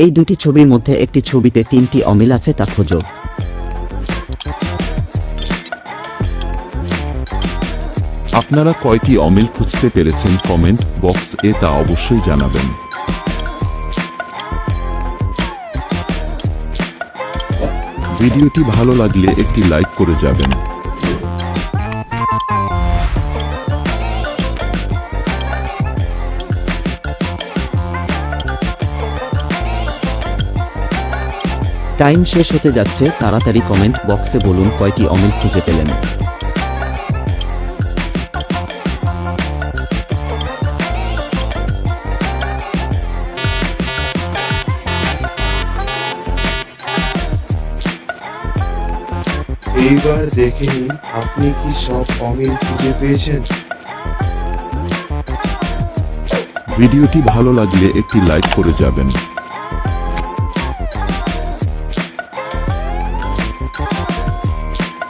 এই দুটি ছবির মধ্যে একটি ছবিতে 3টি অমিল আছে, তা খোঁজো। আপনারা কয়টি অমিল খুঁজতে পেরেছেন কমেন্ট বক্স এ তা অবশ্যই জানাবেন। ভিডিওটি ভালো লাগলে একটি লাইক করে যাবেন। টাইম শেষ হতে যাচ্ছে, তাড়াতাড়ি কমেন্ট বক্সে বলুন কয়টি অমিল খুঁজে পেলেন। এইবার দেখে নিন আপনি কি সব অমিল খুঁজে পেয়েছেন। ভিডিওটি ভালো লাগলে একটি লাইক করে যাবেন।